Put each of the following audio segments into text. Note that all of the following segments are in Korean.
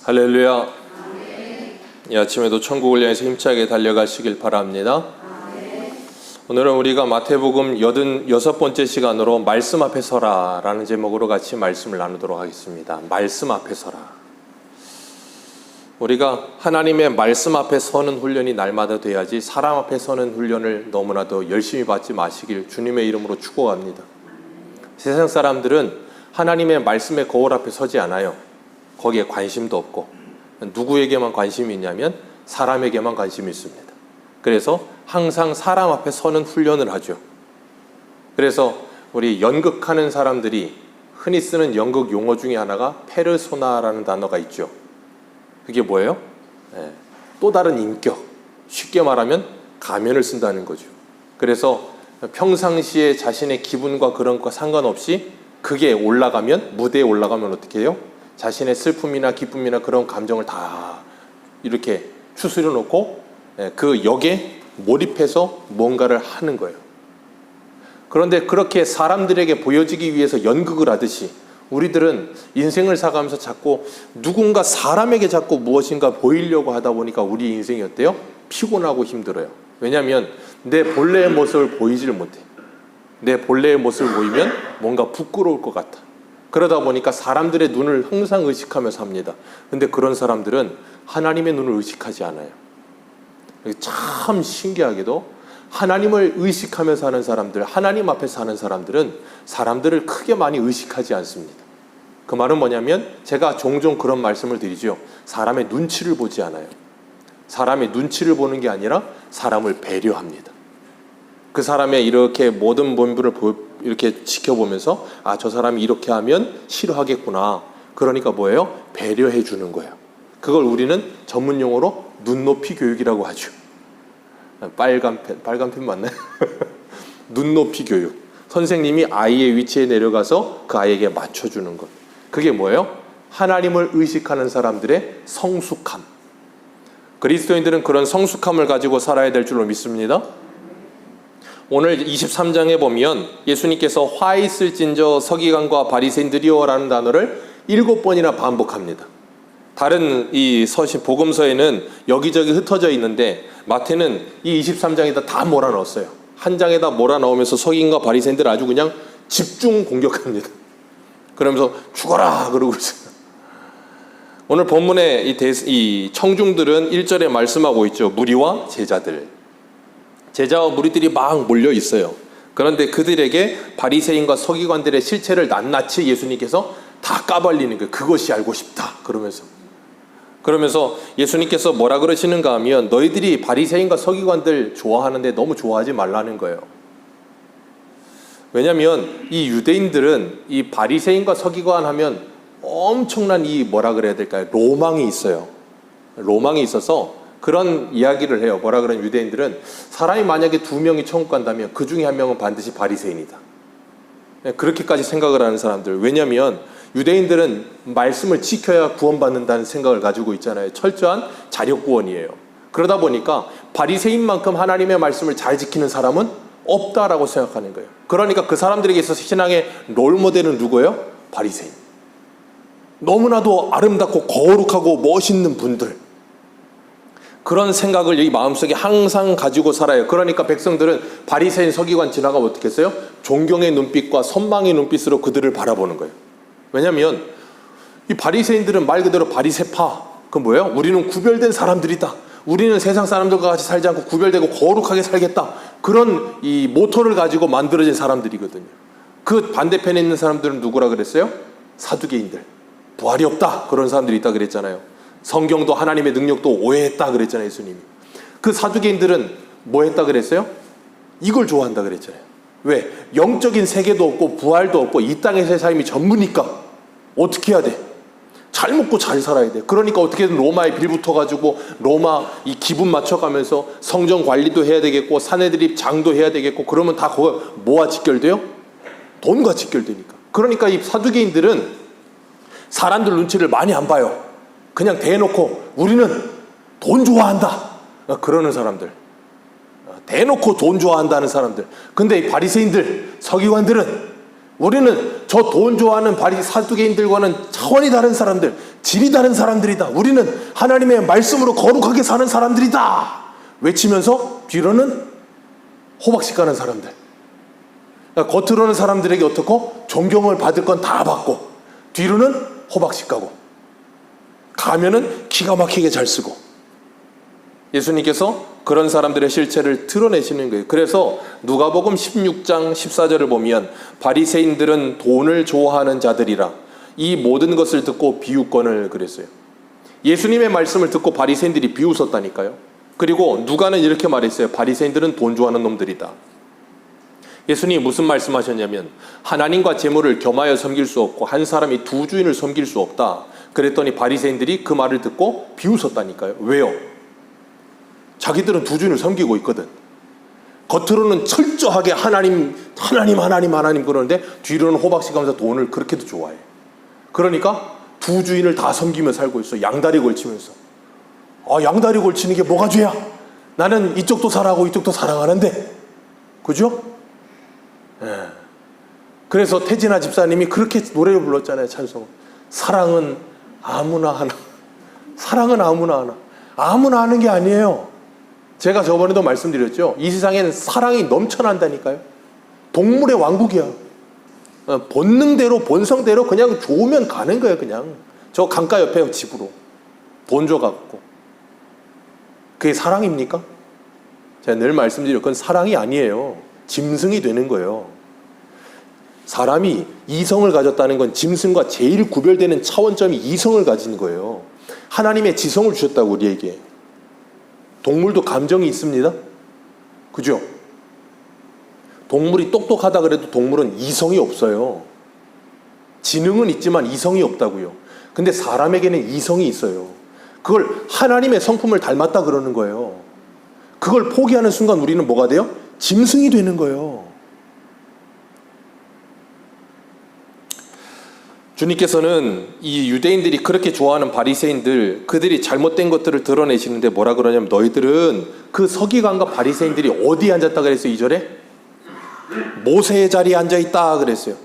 할렐루야. 이 아침에도 천국을 향해서 힘차게 달려가시길 바랍니다. 오늘은 우리가 마태복음 86번째 시간으로 말씀 앞에 서라 라는 제목으로 같이 말씀을 나누도록 하겠습니다. 말씀 앞에 서라. 우리가 하나님의 말씀 앞에 서는 훈련이 날마다 돼야지 사람 앞에 서는 훈련을 너무나도 열심히 받지 마시길 주님의 이름으로 축복합니다. 세상 사람들은 하나님의 말씀의 거울 앞에 서지 않아요. 거기에 관심도 없고 누구에게만 관심이 있냐면 사람에게만 관심이 있습니다. 그래서 항상 사람 앞에 서는 훈련을 하죠. 그래서 우리 연극하는 사람들이 흔히 쓰는 연극 용어 중에 하나가 페르소나라는 단어가 있죠. 그게 뭐예요? 또 다른 인격, 쉽게 말하면 가면을 쓴다는 거죠. 그래서 평상시에 자신의 기분과 그런 거 상관없이 그게 올라가면, 무대에 올라가면 어떻게 해요? 자신의 슬픔이나 기쁨이나 그런 감정을 다 이렇게 추스려 놓고 그 역에 몰입해서 뭔가를 하는 거예요. 그런데 그렇게 사람들에게 보여지기 위해서 연극을 하듯이 우리들은 인생을 살아가면서 자꾸 누군가 사람에게 자꾸 무엇인가 보이려고 하다 보니까 우리 인생이 어때요? 피곤하고 힘들어요. 왜냐하면 내 본래의 모습을 보이질 못해. 내 본래의 모습을 보이면 뭔가 부끄러울 것 같아. 그러다 보니까 사람들의 눈을 항상 의식하며 삽니다. 근데 그런 사람들은 하나님의 눈을 의식하지 않아요. 참 신기하게도 하나님을 의식하며 사는 사람들, 하나님 앞에 사는 사람들은 사람들을 크게 많이 의식하지 않습니다. 그 말은 뭐냐면 제가 종종 그런 말씀을 드리죠. 사람의 눈치를 보지 않아요. 사람의 눈치를 보는 게 아니라 사람을 배려합니다. 그 사람의 이렇게 모든 본분을 이렇게 지켜보면서 아, 저 사람이 이렇게 하면 싫어하겠구나. 그러니까 뭐예요? 배려해 주는 거예요. 그걸 우리는 전문 용어로 눈높이 교육이라고 하죠. 빨간 펜 맞나요? 눈높이 교육. 선생님이 아이의 위치에 내려가서 그 아이에게 맞춰주는 것. 그게 뭐예요? 하나님을 의식하는 사람들의 성숙함. 그리스도인들은 그런 성숙함을 가지고 살아야 될 줄로 믿습니다. 오늘 23장에 보면 예수님께서 화 있을진저 서기관과 바리새인들이여 라는 단어를 7번이나 반복합니다. 다른 이 복음서에는 여기저기 흩어져 있는데 마태는 이 23장에다 다 몰아넣었어요. 한 장에다 몰아넣으면서 서기관과 바리새인들을 아주 그냥 집중 공격합니다. 그러면서 죽어라 그러고 있어요. 오늘 본문의 이 청중들은 1절에 말씀하고 있죠. 무리와 제자들. 제자와 무리들이 막 몰려 있어요. 그런데 그들에게 바리새인과 서기관들의 실체를 낱낱이 예수님께서 다 까발리는 거예요. 그것이 알고 싶다 그러면서 예수님께서 뭐라 그러시는가 하면 너희들이 바리새인과 서기관들 좋아하는데 너무 좋아하지 말라는 거예요. 왜냐하면 이 유대인들은 이 바리새인과 서기관 하면 엄청난 이 뭐라 그래야 될까요? 로망이 있어요. 로망이 있어서 그런 이야기를 해요. 뭐라 그러는 유대인들은 사람이 만약에 2명이 천국 간다면 그 중에 1명은 반드시 바리새인이다. 그렇게까지 생각을 하는 사람들. 왜냐하면 유대인들은 말씀을 지켜야 구원받는다는 생각을 가지고 있잖아요. 철저한 자력구원이에요. 그러다 보니까 바리새인만큼 하나님의 말씀을 잘 지키는 사람은 없다라고 생각하는 거예요. 그러니까 그 사람들에게 있어서 신앙의 롤모델은 누구예요? 바리새인. 너무나도 아름답고 거룩하고 멋있는 분들. 그런 생각을 이 마음속에 항상 가지고 살아요. 그러니까 백성들은 바리새인 서기관 지나가면 어떻게 했어요? 존경의 눈빛과 선망의 눈빛으로 그들을 바라보는 거예요. 왜냐하면 이 바리새인들은 말 그대로 바리새파. 그 뭐예요? 우리는 구별된 사람들이다. 우리는 세상 사람들과 같이 살지 않고 구별되고 거룩하게 살겠다. 그런 이 모토를 가지고 만들어진 사람들이거든요. 그 반대편에 있는 사람들은 누구라 그랬어요? 사두개인들. 부활이 없다. 그런 사람들이 있다 그랬잖아요. 성경도 하나님의 능력도 오해했다 그랬잖아요. 예수님이. 그 사두개인들은 뭐 했다 그랬어요? 이걸 좋아한다 그랬잖아요. 왜? 영적인 세계도 없고 부활도 없고 이 땅에서의 삶이 전부니까 어떻게 해야 돼? 잘 먹고 잘 살아야 돼. 그러니까 어떻게든 로마에 빌붙어가지고 로마 이 기분 맞춰가면서 성전 관리도 해야 되겠고 사내들이 장도 해야 되겠고 그러면 다 그거 뭐와 직결돼요? 돈과 직결되니까. 그러니까 이 사두개인들은 사람들 눈치를 많이 안 봐요. 그냥 대놓고 우리는 돈 좋아한다 그러는 사람들, 대놓고 돈 좋아한다는 사람들. 근데 이 바리새인들, 서기관들은 우리는 저 돈 좋아하는 사두개인들과는 차원이 다른 사람들, 질이 다른 사람들이다. 우리는 하나님의 말씀으로 거룩하게 사는 사람들이다. 외치면서 뒤로는 호박씨 가는 사람들. 그러니까 겉으로는 사람들에게 어떻고 존경을 받을 건 다 받고 뒤로는 호박씨 가고 가면은 기가 막히게 잘 쓰고. 예수님께서 그런 사람들의 실체를 드러내시는 거예요. 그래서 누가복음 16장 14절을 보면 바리새인들은 돈을 좋아하는 자들이라 이 모든 것을 듣고 비웃건을 그랬어요. 예수님의 말씀을 듣고 바리새인들이 비웃었다니까요. 그리고 누가는 이렇게 말했어요. 바리새인들은 돈 좋아하는 놈들이다. 예수님이 무슨 말씀하셨냐면 하나님과 재물을 겸하여 섬길 수 없고 한 사람이 두 주인을 섬길 수 없다. 그랬더니 바리새인들이 그 말을 듣고 비웃었다니까요. 왜요? 자기들은 두 주인을 섬기고 있거든. 겉으로는 철저하게 하나님 그러는데 뒤로는 호박씨 가면서 돈을 그렇게도 좋아해. 그러니까 두 주인을 다 섬기며 살고 있어. 양다리 걸치면서. 양다리 걸치는 게 뭐가 죄야? 나는 이쪽도 사랑하고 이쪽도 사랑하는데. 그죠? 예. 그래서 태진아 집사님이 그렇게 노래를 불렀잖아요. 찬송. 사랑은 아무나 하나. 사랑은 아무나 하나. 아무나 하는 게 아니에요. 제가 저번에도 말씀드렸죠. 이 세상에는 사랑이 넘쳐난다니까요. 동물의 왕국이야. 본능대로 본성대로 그냥 좋으면 가는 거예요. 그냥 저 강가 옆에 집으로 돈 줘갖고. 그게 사랑입니까? 제가 늘 말씀드려 그건 사랑이 아니에요. 짐승이 되는 거예요. 사람이 이성을 가졌다는 건 짐승과 제일 구별되는 차원점이 이성을 가진 거예요. 하나님의 지성을 주셨다고 우리에게. 동물도 감정이 있습니다. 그죠? 동물이 똑똑하다 그래도 동물은 이성이 없어요. 지능은 있지만 이성이 없다고요. 근데 사람에게는 이성이 있어요. 그걸 하나님의 성품을 닮았다 그러는 거예요. 그걸 포기하는 순간 우리는 뭐가 돼요? 짐승이 되는 거예요. 주님께서는 이 유대인들이 그렇게 좋아하는 바리새인들, 그들이 잘못된 것들을 드러내시는데 뭐라 그러냐면 너희들은 그 서기관과 바리새인들이 어디에 앉았다 그랬어요? 2절에? 모세의 자리에 앉아있다 그랬어요.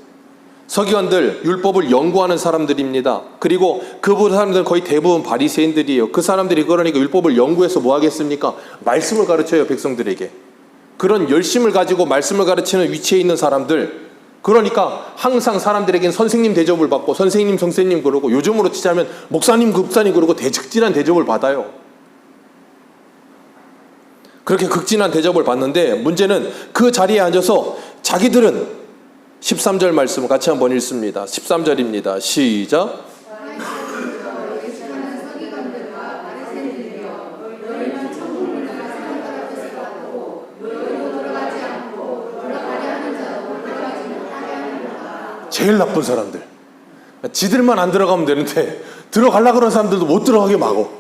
서기관들, 율법을 연구하는 사람들입니다. 그리고 그 사람들은 거의 대부분 바리새인들이에요. 그 사람들이 그러니까 율법을 연구해서 뭐 하겠습니까? 말씀을 가르쳐요, 백성들에게. 그런 열심을 가지고 말씀을 가르치는 위치에 있는 사람들, 그러니까 항상 사람들에겐 선생님 대접을 받고 선생님 그러고 요즘으로 치자면 목사님 그러고 극진한 대접을 받아요. 그렇게 극진한 대접을 받는데 문제는 그 자리에 앉아서 자기들은 13절 말씀 같이 한번 읽습니다. 13절입니다. 시작. 제일 나쁜 사람들. 지들만 안 들어가면 되는데 들어가려고 그러는 사람들도 못 들어가게 막어.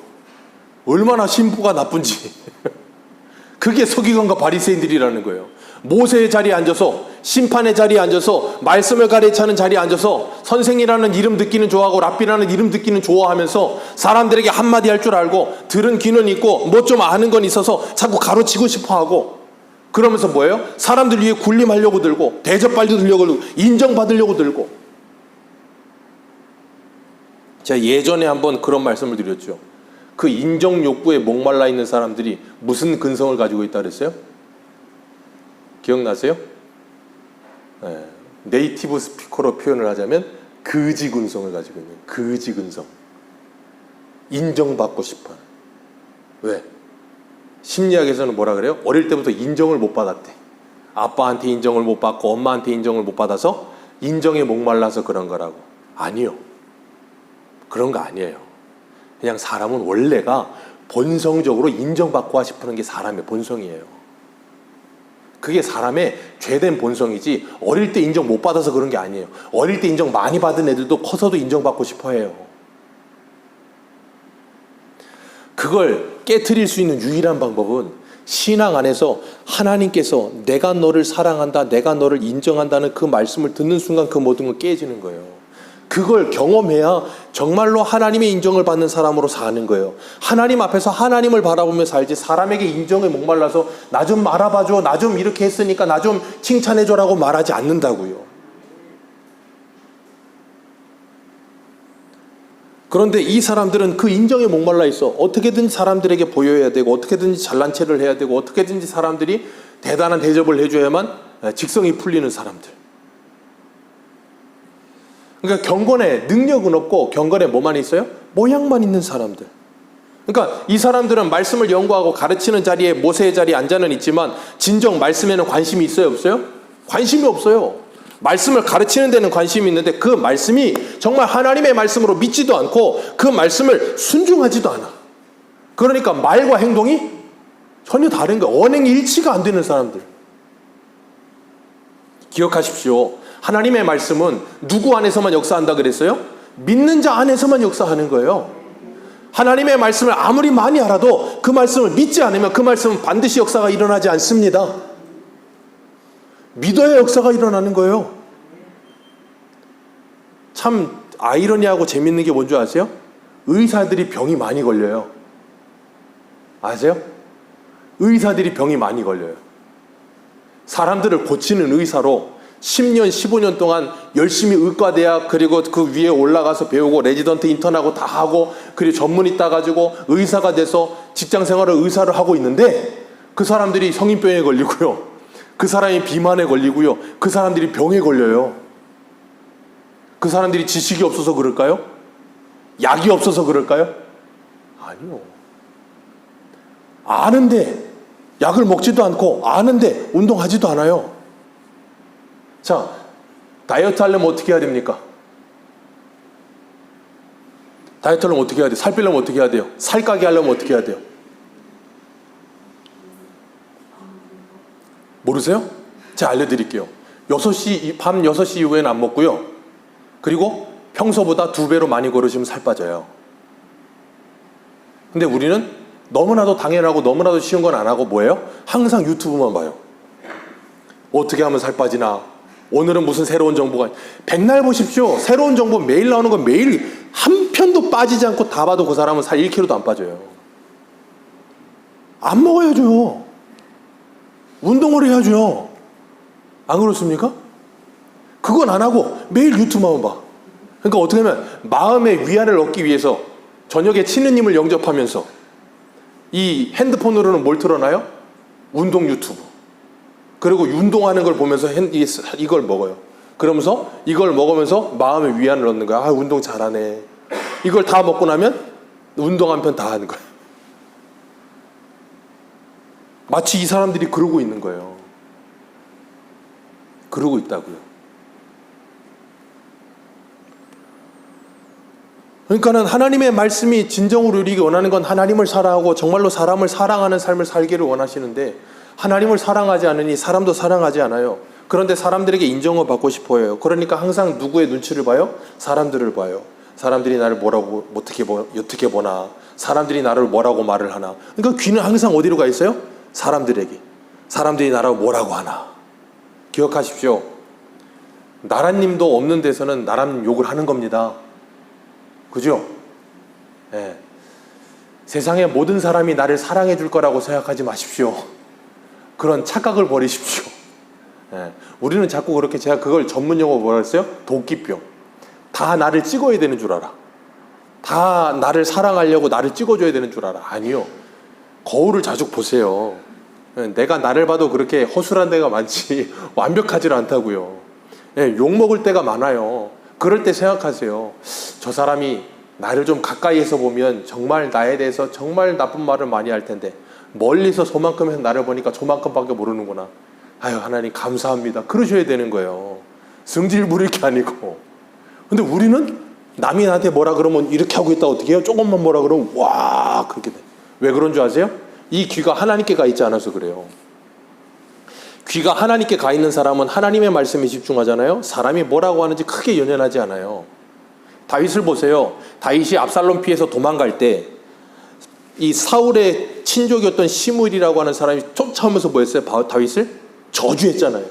얼마나 신부가 나쁜지. 그게 서기관과 바리새인들이라는 거예요. 모세의 자리에 앉아서 심판의 자리에 앉아서 말씀을 가르치는 자리에 앉아서 선생이라는 이름 듣기는 좋아하고 랍비라는 이름 듣기는 좋아하면서 사람들에게 한마디 할 줄 알고 들은 귀는 있고 뭐 좀 아는 건 있어서 자꾸 가르치고 싶어하고 그러면서 뭐예요? 사람들 위해 군림하려고 들고 대접받으려고 들고 인정받으려고 들고. 제가 예전에 한번 그런 말씀을 드렸죠. 그 인정 욕구에 목말라 있는 사람들이 무슨 근성을 가지고 있다 그랬어요? 기억나세요? 네. 네이티브 스피커로 표현을 하자면 거지 근성을 가지고 있는 거지 근성. 인정받고 싶어. 왜? 심리학에서는 뭐라 그래요? 어릴 때부터 인정을 못 받았대. 아빠한테 인정을 못 받고 엄마한테 인정을 못 받아서 인정에 목말라서 그런 거라고. 아니요. 그런 거 아니에요. 그냥 사람은 원래가 본성적으로 인정받고 싶은 게 사람의 본성이에요. 그게 사람의 죄된 본성이지 어릴 때 인정 못 받아서 그런 게 아니에요. 어릴 때 인정 많이 받은 애들도 커서도 인정받고 싶어 해요. 그걸 깨트릴 수 있는 유일한 방법은 신앙 안에서 하나님께서 내가 너를 사랑한다, 내가 너를 인정한다는 그 말씀을 듣는 순간 그 모든 건 깨지는 거예요. 그걸 경험해야 정말로 하나님의 인정을 받는 사람으로 사는 거예요. 하나님 앞에서 하나님을 바라보며 살지 사람에게 인정에 목말라서 나 좀 알아봐줘, 나 좀 이렇게 했으니까 나 좀 칭찬해줘라고 말하지 않는다고요. 그런데 이 사람들은 그 인정에 목말라 있어. 어떻게든 사람들에게 보여야 되고, 어떻게든지 잘난 체를 해야 되고, 어떻게든지 사람들이 대단한 대접을 해줘야만 직성이 풀리는 사람들. 그러니까 경건에 능력은 없고 경건에 뭐만 있어요? 모양만 있는 사람들. 그러니까 이 사람들은 말씀을 연구하고 가르치는 자리에, 모세의 자리에 앉아는 있지만 진정 말씀에는 관심이 있어요, 없어요? 관심이 없어요. 말씀을 가르치는 데는 관심이 있는데 그 말씀이 정말 하나님의 말씀으로 믿지도 않고 그 말씀을 순종하지도 않아. 그러니까 말과 행동이 전혀 다른 거예요. 언행이 일치가 안 되는 사람들. 기억하십시오. 하나님의 말씀은 누구 안에서만 역사한다 그랬어요? 믿는 자 안에서만 역사하는 거예요. 하나님의 말씀을 아무리 많이 알아도 그 말씀을 믿지 않으면 그 말씀은 반드시 역사가 일어나지 않습니다. 믿어야 역사가 일어나는 거예요. 참 아이러니하고 재밌는 게 뭔지 아세요? 의사들이 병이 많이 걸려요. 아세요? 의사들이 병이 많이 걸려요. 사람들을 고치는 의사로 10년, 15년 동안 열심히 의과대학 그리고 그 위에 올라가서 배우고 레지던트 인턴하고 다 하고 그리고 전문의 따가지고 의사가 돼서 직장생활을 의사를 하고 있는데 그 사람들이 성인병에 걸리고요. 그 사람이 비만에 걸리고요. 그 사람들이 병에 걸려요. 그 사람들이 지식이 없어서 그럴까요? 약이 없어서 그럴까요? 아니요. 아는데 약을 먹지도 않고 아는데 운동하지도 않아요. 자, 다이어트 하려면 어떻게 해야 됩니까? 다이어트 하려면 어떻게 해야 돼요? 살 빼려면 어떻게 해야 돼요? 살 까게 하려면 어떻게 해야 돼요? 모르세요? 제가 알려드릴게요. 밤 6시 이후에는 안 먹고요. 그리고 평소보다 2배로 많이 걸으시면 살 빠져요. 근데 우리는 너무나도 당연하고 너무나도 쉬운 건 안 하고 뭐예요? 항상 유튜브만 봐요. 어떻게 하면 살 빠지나? 오늘은 무슨 새로운 정보가 백날 보십시오. 새로운 정보 매일 나오는 건 매일 한 편도 빠지지 않고 다 봐도 그 사람은 살 1kg도 안 빠져요. 안 먹어야죠. 운동을 해야죠. 안 그렇습니까? 그건 안 하고 매일 유튜브만 봐. 그러니까 어떻게 하면 마음의 위안을 얻기 위해서 저녁에 치느님을 영접하면서 이 핸드폰으로는 뭘 틀어놔요? 운동 유튜브. 그리고 운동하는 걸 보면서 이걸 먹어요. 그러면서 이걸 먹으면서 마음의 위안을 얻는 거야. 아, 운동 잘하네. 이걸 다 먹고 나면 운동 한 편 다 하는 거야. 마치 이 사람들이 그러고 있는 거예요. 그러고 있다고요. 그러니까는 하나님의 말씀이 진정으로 이루기 원하는 건 하나님을 사랑하고 정말로 사람을 사랑하는 삶을 살기를 원하시는데 하나님을 사랑하지 않으니 사람도 사랑하지 않아요. 그런데 사람들에게 인정을 받고 싶어요. 그러니까 항상 누구의 눈치를 봐요? 사람들을 봐요. 사람들이 나를 뭐라고 어떻게 보나? 사람들이 나를 뭐라고 말을 하나? 그러니까 귀는 항상 어디로 가 있어요? 사람들에게. 사람들이 나를 뭐라고 하나? 기억하십시오. 나라님도 없는 데서는 나라님 욕을 하는 겁니다. 그죠? 네. 세상의 모든 사람이 나를 사랑해 줄 거라고 생각하지 마십시오. 그런 착각을 버리십시오. 네. 우리는 자꾸 그렇게 제가 그걸 전문 용어 뭐라 했어요? 도끼병. 다 나를 찍어야 되는 줄 알아. 다 나를 사랑하려고 나를 찍어줘야 되는 줄 알아. 아니요. 거울을 자주 보세요. 내가 나를 봐도 그렇게 허술한 데가 많지 완벽하지 않다고요. 네, 욕먹을 때가 많아요. 그럴 때 생각하세요. 저 사람이 나를 좀 가까이에서 보면 정말 나에 대해서 정말 나쁜 말을 많이 할 텐데 멀리서 저만큼 해서 나를 보니까 저만큼밖에 모르는구나. 아유 하나님 감사합니다. 그러셔야 되는 거예요. 승질 부릴 게 아니고. 근데 우리는 남이 나한테 뭐라 그러면 이렇게 하고 있다 어떻게 해요? 조금만 뭐라 그러면 와 그렇게 돼. 왜 그런 줄 아세요? 이 귀가 하나님께 가 있지 않아서 그래요. 귀가 하나님께 가 있는 사람은 하나님의 말씀에 집중하잖아요. 사람이 뭐라고 하는지 크게 연연하지 않아요. 다윗을 보세요. 다윗이 압살롬 피해서 도망갈 때 이 사울의 친족이었던 시므이라고 하는 사람이 쫓아오면서 뭐 했어요? 다윗을 저주했잖아요.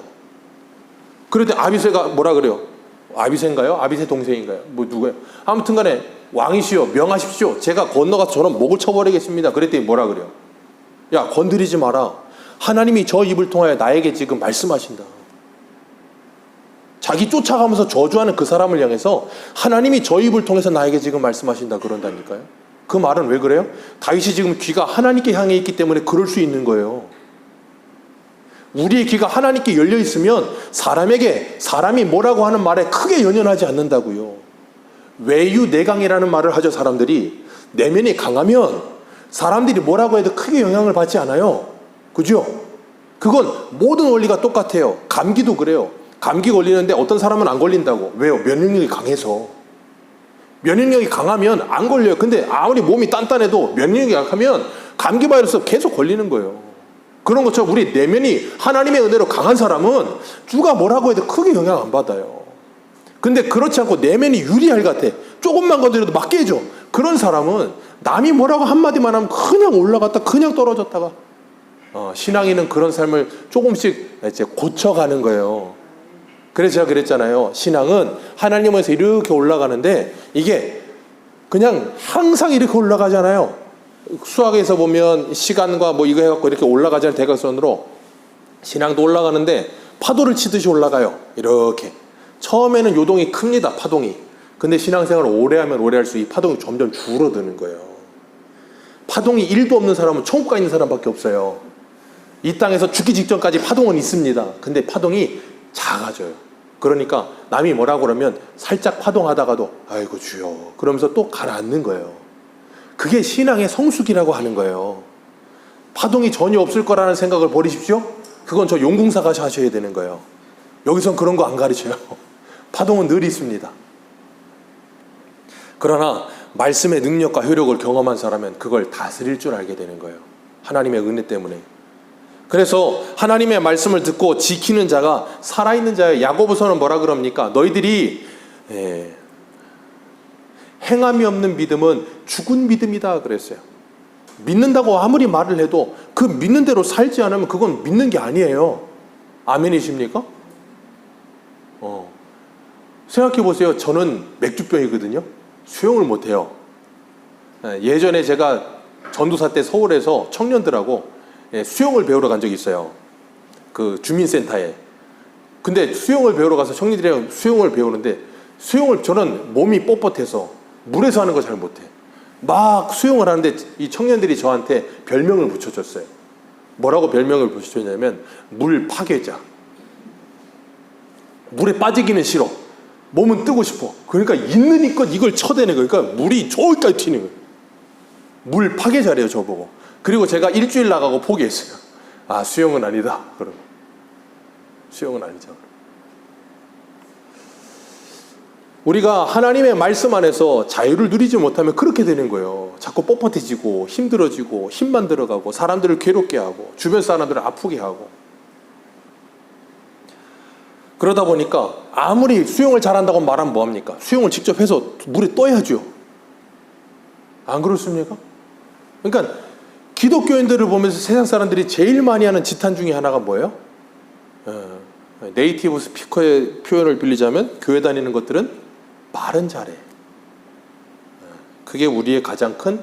그런데 아비새가 뭐라 그래요? 아비새인가요? 아비새 동생인가요? 뭐 누구예요? 아무튼 간에 왕이시여 명하십시오. 제가 건너가서 저런 목을 쳐버리겠습니다. 그랬더니 뭐라 그래요? 야 건드리지 마라. 하나님이 저 입을 통하여 나에게 지금 말씀하신다. 자기 쫓아가면서 저주하는 그 사람을 향해서 하나님이 저 입을 통해서 나에게 지금 말씀하신다 그런다니까요. 그 말은 왜 그래요? 다윗이 지금 귀가 하나님께 향해 있기 때문에 그럴 수 있는 거예요. 우리의 귀가 하나님께 열려 있으면 사람이 뭐라고 하는 말에 크게 연연하지 않는다고요. 외유내강이라는 말을 하죠. 사람들이 내면이 강하면 사람들이 뭐라고 해도 크게 영향을 받지 않아요. 그죠? 그건 모든 원리가 똑같아요. 감기도 그래요. 감기 걸리는데 어떤 사람은 안 걸린다고. 왜요? 면역력이 강해서. 면역력이 강하면 안 걸려요. 근데 아무리 몸이 단단해도 면역력이 약하면 감기 바이러스 계속 걸리는 거예요. 그런 것처럼 우리 내면이 하나님의 은혜로 강한 사람은 누가 뭐라고 해도 크게 영향 안 받아요. 근데 그렇지 않고 내면이 유리알 같아. 조금만 건드려도 막 깨져. 그런 사람은 남이 뭐라고 한마디만 하면 그냥 올라갔다 그냥 떨어졌다가 신앙인은 그런 삶을 조금씩 이제 고쳐가는 거예요. 그래서 제가 그랬잖아요. 신앙은 하나님에서 이렇게 올라가는데 이게 그냥 항상 이렇게 올라가잖아요. 수학에서 보면 시간과 뭐 이거 해갖고 이렇게 올라가잖아요. 대각선으로. 신앙도 올라가는데 파도를 치듯이 올라가요. 이렇게. 처음에는 요동이 큽니다. 파동이. 근데 신앙생활을 오래 하면 오래 할수록 이 파동이 점점 줄어드는 거예요. 파동이 1도 없는 사람은 천국 가 있는 사람밖에 없어요. 이 땅에서 죽기 직전까지 파동은 있습니다. 근데 파동이 작아져요. 그러니까 남이 뭐라고 그러면 살짝 파동하다가도 아이고 주여 그러면서 또 가라앉는 거예요. 그게 신앙의 성숙이라고 하는 거예요. 파동이 전혀 없을 거라는 생각을 버리십시오. 그건 저 용궁사 가서 하셔야 되는 거예요. 여기선 그런 거 안 가르쳐요. 파동은 늘 있습니다. 그러나 말씀의 능력과 효력을 경험한 사람은 그걸 다스릴 줄 알게 되는 거예요. 하나님의 은혜 때문에. 그래서 하나님의 말씀을 듣고 지키는 자가 살아있는 자예요. 야고보서는 뭐라 그럽니까? 너희들이 행함이 없는 믿음은 죽은 믿음이다 그랬어요. 믿는다고 아무리 말을 해도 그 믿는 대로 살지 않으면 그건 믿는 게 아니에요. 아멘이십니까? 생각해 보세요. 저는 맥주병이거든요. 수영을 못해요. 예전에 제가 전도사 때 서울에서 청년들하고 수영을 배우러 간 적이 있어요. 그 주민센터에. 근데 수영을 배우러 가서 청년들이랑 수영을 배우는데 저는 몸이 뻣뻣해서 물에서 하는 거 잘 못해. 막 수영을 하는데 이 청년들이 저한테 별명을 붙여줬어요. 뭐라고 별명을 붙여줬냐면 물 파괴자. 물에 빠지기는 싫어. 몸은 뜨고 싶어. 그러니까 있는 이껏 이걸 쳐대는 거예요. 그러니까 물이 저기까지 튀는 거예요. 물 파괴자래요, 저보고. 그리고 제가 일주일 나가고 포기했어요. 아, 수영은 아니다. 그럼 수영은 아니죠. 우리가 하나님의 말씀 안에서 자유를 누리지 못하면 그렇게 되는 거예요. 자꾸 뻣뻣해지고 힘들어지고 힘만 들어가고 사람들을 괴롭게 하고 주변 사람들을 아프게 하고. 그러다 보니까 아무리 수영을 잘한다고 말하면 뭐합니까? 수영을 직접 해서 물에 떠야죠. 안 그렇습니까? 그러니까 기독교인들을 보면서 세상 사람들이 제일 많이 하는 지탄 중에 하나가 뭐예요? 네이티브 스피커의 표현을 빌리자면 교회 다니는 것들은 말은 잘해. 그게 우리의 가장 큰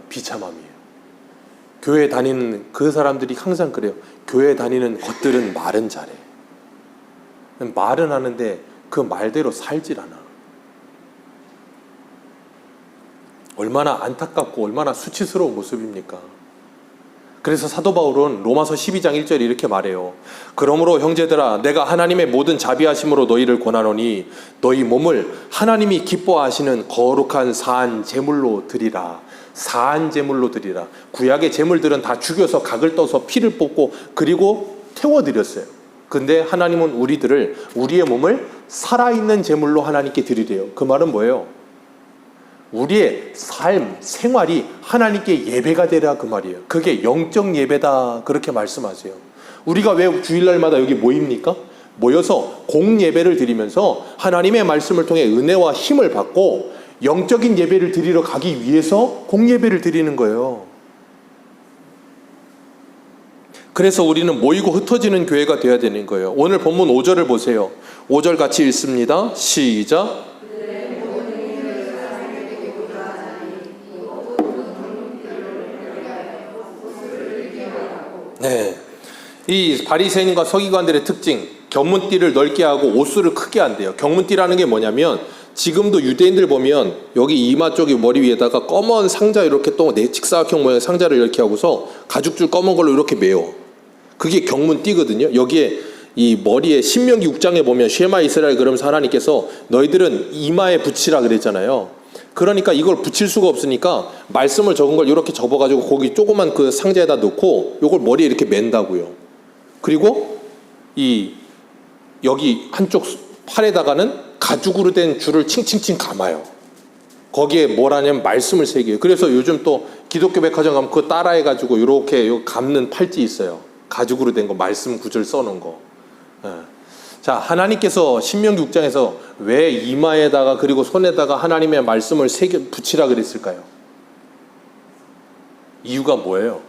비참함이에요. 교회 다니는 그 사람들이 항상 그래요. 교회 다니는 것들은 말은 잘해. 말은 하는데 그 말대로 살질 않아. 얼마나 안타깝고 얼마나 수치스러운 모습입니까? 그래서 사도 바울은 로마서 12장 1절에 이렇게 말해요. 그러므로 형제들아 내가 하나님의 모든 자비하심으로 너희를 권하노니 너희 몸을 하나님이 기뻐하시는 거룩한 사한 제물로 드리라. 사한 제물로 드리라. 구약의 제물들은 다 죽여서 각을 떠서 피를 뽑고 그리고 태워드렸어요. 근데 하나님은 우리의 몸을 살아있는 제물로 하나님께 드리래요. 그 말은 뭐예요? 우리의 삶, 생활이 하나님께 예배가 되라 그 말이에요. 그게 영적 예배다 그렇게 말씀하세요. 우리가 왜 주일날마다 여기 모입니까? 모여서 공예배를 드리면서 하나님의 말씀을 통해 은혜와 힘을 받고 영적인 예배를 드리러 가기 위해서 공예배를 드리는 거예요. 그래서 우리는 모이고 흩어지는 교회가 되어야 되는 거예요. 오늘 본문 5절을 보세요. 5절 같이 읽습니다. 시작. 네, 이 바리새인과 서기관들의 특징, 견문띠를 넓게 하고 옷수를 크게 한대요. 견문띠라는 게 뭐냐면 지금도 유대인들 보면 여기 이마 쪽에 머리 위에다가 검은 상자 이렇게 또 직사각형 모양의 상자를 이렇게 하고서 가죽줄 검은 걸로 이렇게 매요. 그게 견문띠거든요. 여기에 이 머리에 신명기 6장에 보면 쉐마 이스라엘 그러면서 하나님께서 너희들은 이마에 붙이라 그랬잖아요. 그러니까 이걸 붙일 수가 없으니까 말씀을 적은 걸 이렇게 접어가지고 거기 조그만 그 상자에다 넣고 이걸 머리에 이렇게 맨다고요. 그리고 이 여기 한쪽 팔에다가는 가죽으로 된 줄을 칭칭칭 감아요. 거기에 뭘 하냐면 말씀을 새겨요. 그래서 요즘 또 기독교 백화점 가면 그거 따라해가지고 이렇게 감는 팔찌 있어요. 가죽으로 된 거 말씀 구절 써놓은 거. 예. 자, 하나님께서 신명기 6장에서 왜 이마에다가 그리고 손에다가 하나님의 말씀을 새겨 붙이라 그랬을까요? 이유가 뭐예요?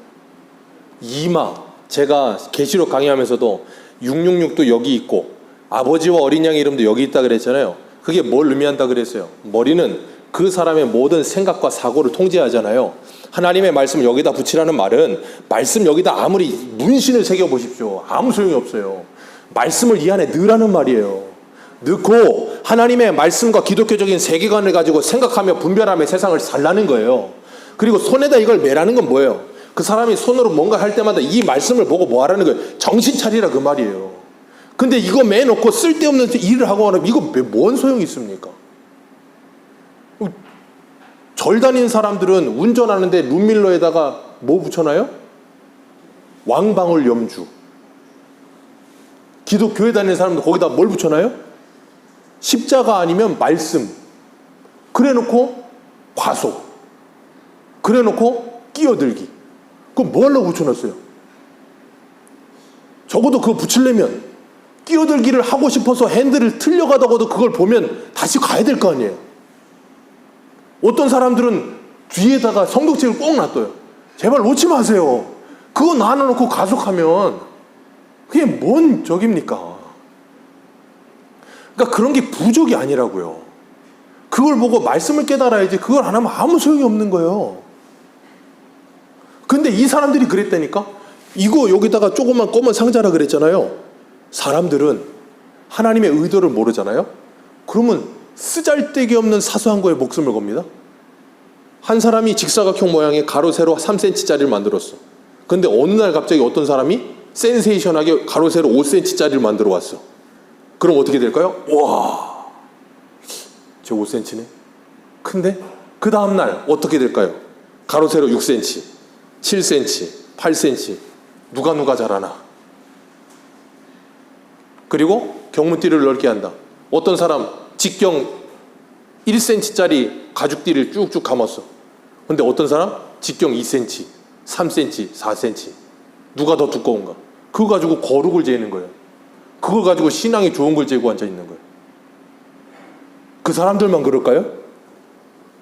이마, 제가 계시록 강의하면서도 666도 여기 있고 아버지와 어린 양의 이름도 여기 있다 그랬잖아요. 그게 뭘 의미한다 그랬어요? 머리는 그 사람의 모든 생각과 사고를 통제하잖아요. 하나님의 말씀을 여기다 붙이라는 말은 말씀 여기다 아무리 문신을 새겨보십시오. 아무 소용이 없어요. 말씀을 이 안에 넣으라는 말이에요. 넣고 하나님의 말씀과 기독교적인 세계관을 가지고 생각하며 분별하며 세상을 살라는 거예요. 그리고 손에다 이걸 매라는 건 뭐예요? 그 사람이 손으로 뭔가 할 때마다 이 말씀을 보고 뭐 하라는 거예요? 정신 차리라 그 말이에요. 근데 이거 매놓고 쓸데없는 일을 하고 하면 이거 뭔 소용이 있습니까? 절 다니는 사람들은 운전하는데 룸밀러에다가 뭐 붙여놔요? 왕방울 염주. 기독교회 다니는 사람도 거기다 뭘 붙여놔요? 십자가 아니면 말씀. 그래놓고 과속. 그래놓고 끼어들기. 그럼 뭐 하려고 붙여놨어요? 적어도 그거 붙이려면 끼어들기를 하고 싶어서 핸들을 틀려가다가도 그걸 보면 다시 가야 될 거 아니에요. 어떤 사람들은 뒤에다가 성경책을 꼭 놔둬요. 제발 놓지 마세요. 그거 놔놓고 가속하면 그게 뭔 적입니까? 그러니까 그런 게 부족이 아니라고요. 그걸 보고 말씀을 깨달아야지 그걸 안 하면 아무 소용이 없는 거예요. 근데 이 사람들이 그랬다니까? 이거 여기다가 조그만 검은 상자라 그랬잖아요. 사람들은 하나님의 의도를 모르잖아요. 그러면 쓰잘데기 없는 사소한 거에 목숨을 겁니다. 한 사람이 직사각형 모양의 가로 세로 3cm짜리를 만들었어. 근데 어느 날 갑자기 어떤 사람이 센세이션하게 가로 세로 5cm짜리를 만들어 왔어. 그럼 어떻게 될까요? 와, 저 5cm네. 근데 그 다음 날 어떻게 될까요? 가로 세로 6cm, 7cm, 8cm. 누가 잘하나? 그리고 견문띠를 넓게 한다. 어떤 사람 직경 1cm짜리 가죽띠를 쭉쭉 감았어. 근데 어떤 사람 직경 2cm, 3cm, 4cm. 누가 더 두꺼운가? 그거 가지고 거룩을 재는 거예요. 그거 가지고 신앙이 좋은 걸 재고 앉아 있는 거예요. 그 사람들만 그럴까요?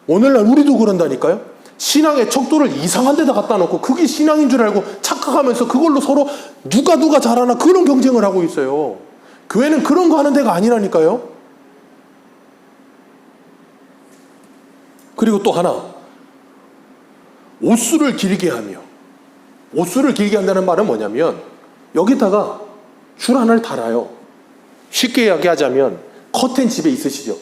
오늘날 우리도 그런다니까요. 신앙의 척도를 이상한 데다 갖다 놓고 그게 신앙인 줄 알고 착각하면서 그걸로 서로 누가 잘하나 그런 경쟁을 하고 있어요. 교회는 그런 거 하는 데가 아니라니까요. 그리고 또 하나, 옷수를 길게 하며. 옷수를 길게 한다는 말은 뭐냐면 여기다가 줄 하나를 달아요. 쉽게 이야기하자면 커튼 집에 있으시죠?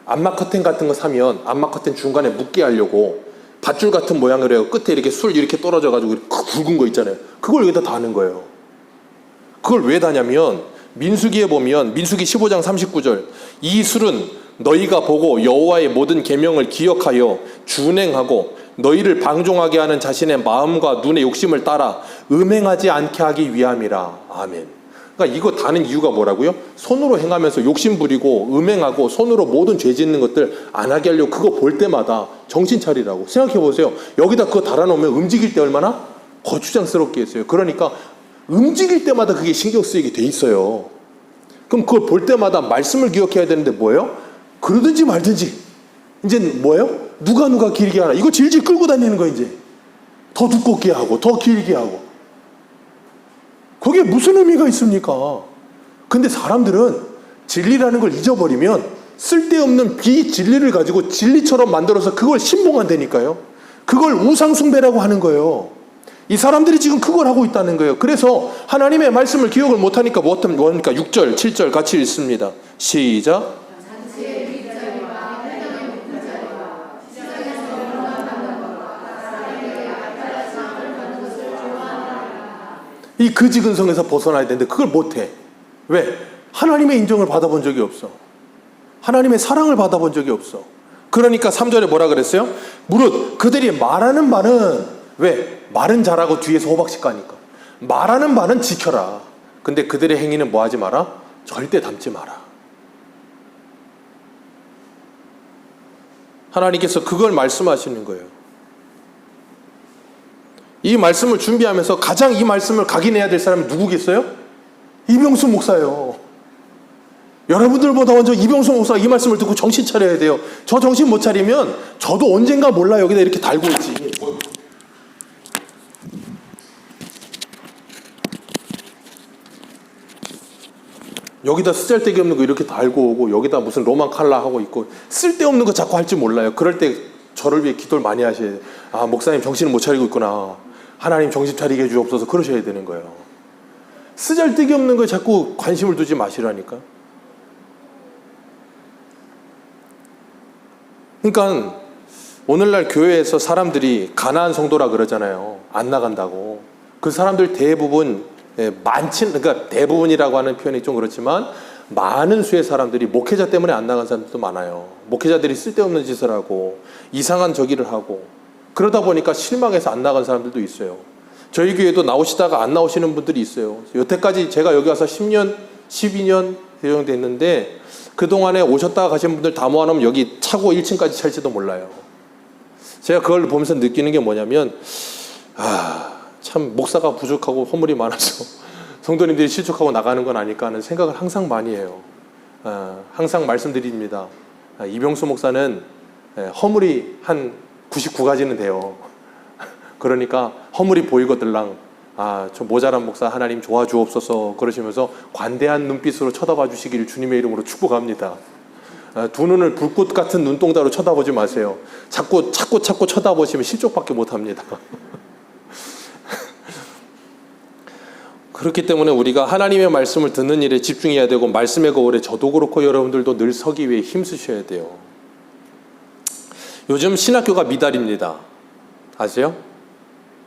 암막 커튼 같은 거 사면 암막 커튼 중간에 묶게 하려고 밧줄 같은 모양을 해요. 끝에 이렇게 술 이렇게 떨어져가지고 굵은 거 있잖아요. 그걸 여기다 다는 거예요. 그걸 왜 다냐면 민수기에 보면 민수기 15장 39절 이 술은 너희가 보고 여호와의 모든 계명을 기억하여 준행하고 너희를 방종하게 하는 자신의 마음과 눈의 욕심을 따라 음행하지 않게 하기 위함이라. 아멘. 그러니까 이거 다는 이유가 뭐라고요? 손으로 행하면서 욕심 부리고 음행하고 손으로 모든 죄 짓는 것들 안 하게 하려고 그거 볼 때마다 정신 차리라고. 생각해 보세요. 여기다 그거 달아놓으면 움직일 때 얼마나 거추장스럽게 했어요. 그러니까 움직일 때마다 그게 신경 쓰이게 돼 있어요. 그럼 그걸 볼 때마다 말씀을 기억해야 되는데 뭐예요? 그러든지 말든지 이제 뭐예요? 누가 길게 하나. 이거 질질 끌고 다니는 거 이제. 더 두껍게 하고 더 길게 하고. 그게 무슨 의미가 있습니까? 근데 사람들은 진리라는 걸 잊어버리면 쓸데없는 비진리를 가지고 진리처럼 만들어서 그걸 신봉한다니까요. 그걸 우상숭배라고 하는 거예요. 이 사람들이 지금 그걸 하고 있다는 거예요. 그래서 하나님의 말씀을 기억을 못하니까 뭐합니까? 6절, 7절 같이 읽습니다. 시작. 이 그지근성에서 벗어나야 되는데 그걸 못해. 왜? 하나님의 인정을 받아본 적이 없어. 하나님의 사랑을 받아본 적이 없어. 그러니까 3절에 뭐라 그랬어요? 무릇 그들이 말하는 바는, 왜? 말은 잘하고 뒤에서 호박씨 까니까. 말하는 바는 지켜라. 근데 그들의 행위는 뭐 하지 마라? 절대 닮지 마라. 하나님께서 그걸 말씀하시는 거예요. 이 말씀을 준비하면서 가장 이 말씀을 각인해야 될 사람이 누구겠어요? 이병수 목사예요. 여러분들보다 먼저 이병수 목사가 이 말씀을 듣고 정신 차려야 돼요. 저 정신 못 차리면 저도 언젠가 몰라 여기다 이렇게 달고 있지. 여기다 쓰잘데기 없는 거 이렇게 달고 오고 여기다 무슨 로만 칼라 하고 있고 쓸데없는 거 자꾸 할 줄 몰라요. 그럴 때 저를 위해 기도를 많이 하셔야 돼요. 아, 목사님 정신을 못 차리고 있구나. 하나님 정신 차리게 해주옵소서. 그러셔야 되는 거예요. 쓰잘데기 없는 거에 자꾸 관심을 두지 마시라니까. 그러니까 오늘날 교회에서 사람들이 가난한 성도라 그러잖아요. 안 나간다고. 그 사람들 대부분 그러니까 대부분이라고 하는 표현이 좀 그렇지만 많은 수의 사람들이 목회자 때문에 안 나간 사람들도 많아요. 목회자들이 쓸데없는 짓을 하고 이상한 저기를 하고 그러다 보니까 실망해서 안 나간 사람들도 있어요. 저희 교회도 나오시다가 안 나오시는 분들이 있어요. 여태까지 제가 여기 와서 10년, 12년 정도 됐는데 그동안에 오셨다가 가신 분들 다 모아놓으면 여기 차고 1층까지 찰지도 몰라요. 제가 그걸 보면서 느끼는 게 뭐냐면 참 목사가 부족하고 허물이 많아서 성도님들이 실족하고 나가는 건 아닐까 하는 생각을 항상 많이 해요. 항상 말씀드립니다. 이병수 목사는 허물이 한 99가지는 돼요. 그러니까 허물이 보이거들랑 저 모자란 목사 하나님 도와주옵소서 그러시면서 관대한 눈빛으로 쳐다봐 주시기를 주님의 이름으로 축복합니다. 두 눈을 불꽃 같은 눈동자로 쳐다보지 마세요. 자꾸 쳐다보시면 실족밖에 못합니다. 그렇기 때문에 우리가 하나님의 말씀을 듣는 일에 집중해야 되고 말씀의 거울에 저도 그렇고 여러분들도 늘 서기 위해 힘쓰셔야 돼요. 요즘 신학교가 미달입니다. 아세요?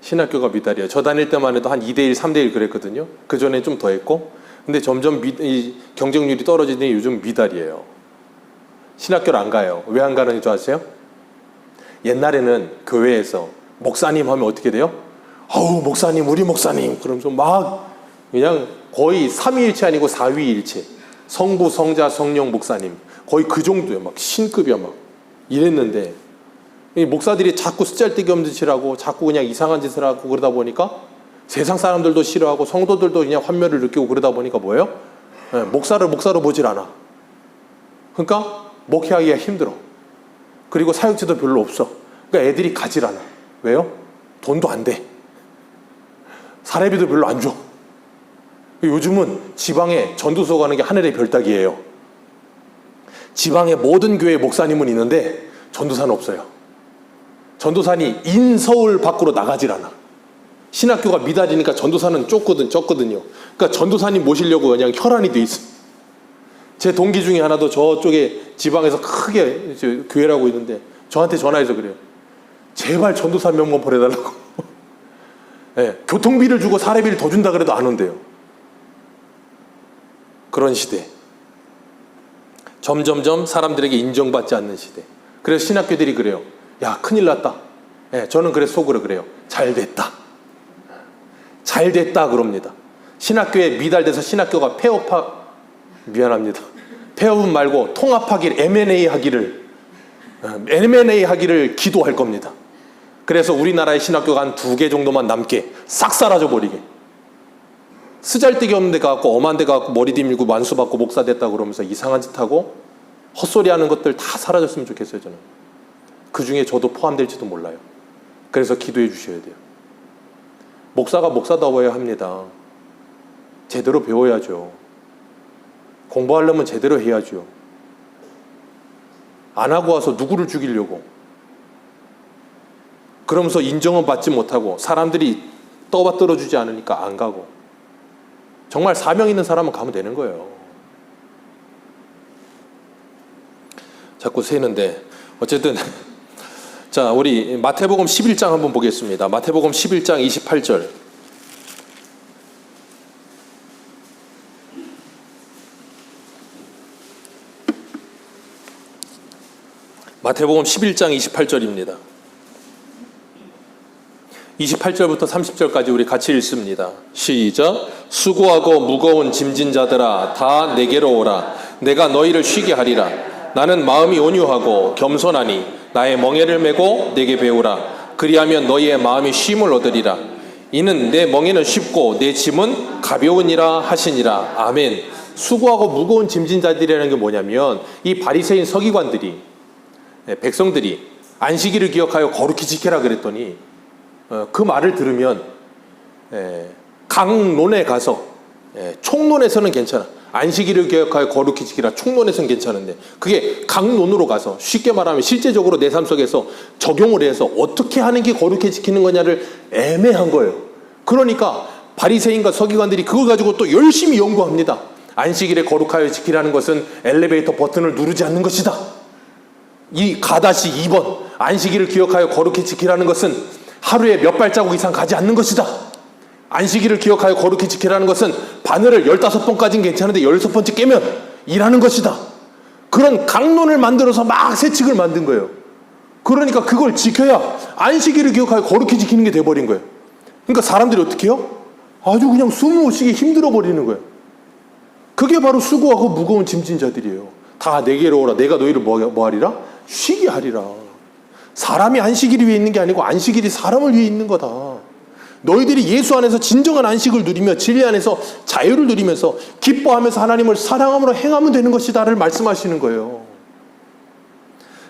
신학교가 미달이에요. 저 다닐 때만 해도 한 2대1, 3대1 그랬거든요. 그전에 좀 더 했고 근데 점점 이 경쟁률이 떨어지니 요즘 미달이에요. 신학교를 안 가요. 왜 안 가는 줄 아세요? 옛날에는 교회에서 목사님 하면 어떻게 돼요? 어우 목사님 우리 목사님 그러면서 막 그냥 거의 삼위일체 아니고 사위일체 성부 성자 성령 목사님 거의 그 정도예요. 막 신급이야 막 이랬는데 이 목사들이 자꾸 쓰잘데기 없는 짓을 하고 자꾸 그냥 이상한 짓을 하고 그러다 보니까 세상 사람들도 싫어하고 성도들도 그냥 환멸을 느끼고 그러다 보니까 뭐예요? 목사로 보질 않아. 그러니까 목회하기가 힘들어. 그리고 사역지도 별로 없어. 그러니까 애들이 가질 않아. 왜요? 돈도 안 돼. 사례비도 별로 안 줘. 요즘은 지방에 전도서 가는 게 하늘의 별따기예요. 지방의 모든 교회 목사님은 있는데 전도사는 없어요. 전도사니 인서울 밖으로 나가질 않아. 신학교가 미달이니까 전도사는 적거든요. 그러니까 전도사님 모시려고 그냥 혈안이 돼 있어. 제 동기 중에 하나도 저쪽에 지방에서 크게 교회라고 있는데 저한테 전화해서 그래요. 제발 전도사 명만 보내달라고. 네, 교통비를 주고 사례비를 더 준다 그래도 안 온대요. 그런 시대. 점점점 사람들에게 인정받지 않는 시대. 그래서 신학교들이 그래요. 야 큰일 났다. 네, 저는 그래서 속으로 그래요. 잘 됐다. 잘 됐다 그럽니다. 신학교에 미달돼서 신학교가 미안합니다. 폐업은 말고 통합하기를 M&A 하기를 기도할 겁니다. 그래서 우리나라의 신학교가 한 2개 정도만 남게 싹 사라져 버리게. 쓰잘데기 없는 데 가갖고 엄한 데 가갖고 머리 뒤밀고 만수 받고 목사 됐다 그러면서 이상한 짓 하고 헛소리 하는 것들 다 사라졌으면 좋겠어요. 저는 그 중에 저도 포함될지도 몰라요. 그래서 기도해 주셔야 돼요. 목사가 목사다워야 합니다. 제대로 배워야죠. 공부하려면 제대로 해야죠. 안 하고 와서 누구를 죽이려고. 그러면서 인정은 받지 못하고 사람들이 떠받들어주지 않으니까 안 가고, 정말 사명 있는 사람은 가면 되는 거예요. 자꾸 새는데 어쨌든 자, 우리 마태복음 11장 한번 보겠습니다. 마태복음 11장 28절. 마태복음 11장 28절입니다. 28절부터 30절까지 우리 같이 읽습니다. 시작. 수고하고 무거운 짐진 자들아 다 내게로 오라. 내가 너희를 쉬게 하리라. 나는 마음이 온유하고 겸손하니 나의 멍에를 메고 내게 배우라. 그리하면 너희의 마음이 쉼을 얻으리라. 이는 내 멍에는 쉽고 내 짐은 가벼우니라 하시니라. 아멘. 수고하고 무거운 짐진 자들이라는 게 뭐냐면, 이 바리새인 서기관들이, 백성들이 안식일을 기억하여 거룩히 지켜라 그랬더니 그 말을 들으면 강론에 가서, 총론에서는 괜찮아, 안식일을 기억하여 거룩히 지키라 총론에서는 괜찮은데, 그게 강론으로 가서, 쉽게 말하면 실제적으로 내 삶 속에서 적용을 해서 어떻게 하는 게 거룩히 지키는 거냐를 애매한 거예요. 그러니까 바리새인과 서기관들이 그걸 가지고 또 열심히 연구합니다. 안식일에 거룩하여 지키라는 것은 엘리베이터 버튼을 누르지 않는 것이다. 이 가다시 2번, 안식일을 기억하여 거룩히 지키라는 것은 하루에 몇 발자국 이상 가지 않는 것이다. 안식일을 기억하여 거룩히 지키라는 것은 바늘을 15번까지는 괜찮은데 16번째 깨면 일하는 것이다. 그런 강론을 만들어서 막 세칙을 만든 거예요. 그러니까 그걸 지켜야 안식일을 기억하여 거룩히 지키는 게 돼버린 거예요. 그러니까 사람들이 어떻게 해요? 아주 그냥 숨 못 쉬게 힘들어 버리는 거예요. 그게 바로 수고하고 무거운 짐진 자들이에요. 다 내게로 오라. 내가 너희를 뭐 하리라? 쉬게 하리라. 사람이 안식일이 위해 있는 게 아니고 안식일이 사람을 위해 있는 거다. 너희들이 예수 안에서 진정한 안식을 누리며 진리 안에서 자유를 누리면서 기뻐하면서 하나님을 사랑함으로 행하면 되는 것이다를 말씀하시는 거예요.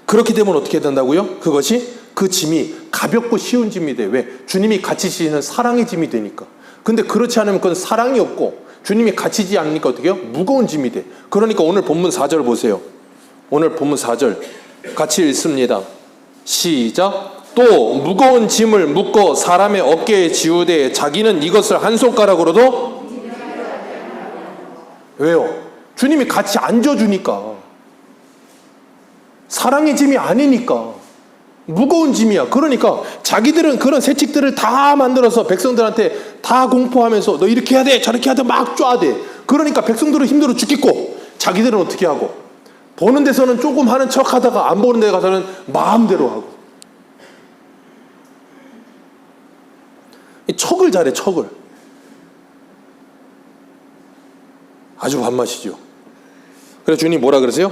그렇게 되면 어떻게 된다고요? 그것이, 그 짐이 가볍고 쉬운 짐이 돼. 왜? 주님이 같이 지시는 사랑의 짐이 되니까. 근데 그렇지 않으면 그건 사랑이 없고 주님이 같이 지지 않으니까 어떻게 해요? 무거운 짐이 돼. 그러니까 오늘 본문 4절 보세요. 오늘 본문 4절 같이 읽습니다. 시작. 또 무거운 짐을 묶어 사람의 어깨에 지우되 자기는 이것을 한 손가락으로도. 왜요? 주님이 같이 앉아주니까. 사랑의 짐이 아니니까. 무거운 짐이야. 그러니까 자기들은 그런 세칙들을 다 만들어서 백성들한테 다 공포하면서 너 이렇게 해야 돼, 저렇게 해야 돼, 막 쫙대. 그러니까 백성들은 힘들어 죽겠고 자기들은 어떻게 하고, 보는 데서는 조금 하는 척 하다가 안 보는 데 가서는 마음대로 하고. 척을 잘해, 척을. 아주 밥맛이죠. 그래서 주님이 뭐라 그러세요?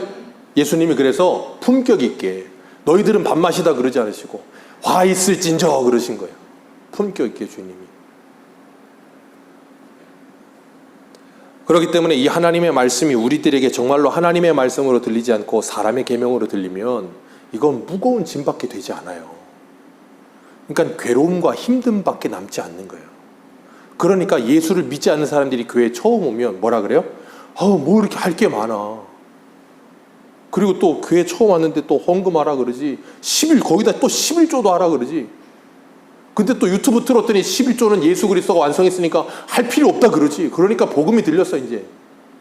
예수님이 그래서 품격 있게 너희들은 밥맛이다 그러지 않으시고 화 있을진저 그러신 거예요. 품격 있게 주님이. 그렇기 때문에 이 하나님의 말씀이 우리들에게 정말로 하나님의 말씀으로 들리지 않고 사람의 계명으로 들리면 이건 무거운 짐밖에 되지 않아요. 그러니까 괴로움과 힘듦밖에 남지 않는 거예요. 그러니까 예수를 믿지 않는 사람들이 교회에 처음 오면 뭐라 그래요? 뭐 이렇게 할 게 많아. 그리고 또 교회 처음 왔는데 또 헌금하라 그러지. 거기다 또 11조도 하라 그러지. 근데 또 유튜브 틀었더니 11조는 예수 그리스도가 완성했으니까 할 필요 없다 그러지. 그러니까 복음이 들렸어. 이제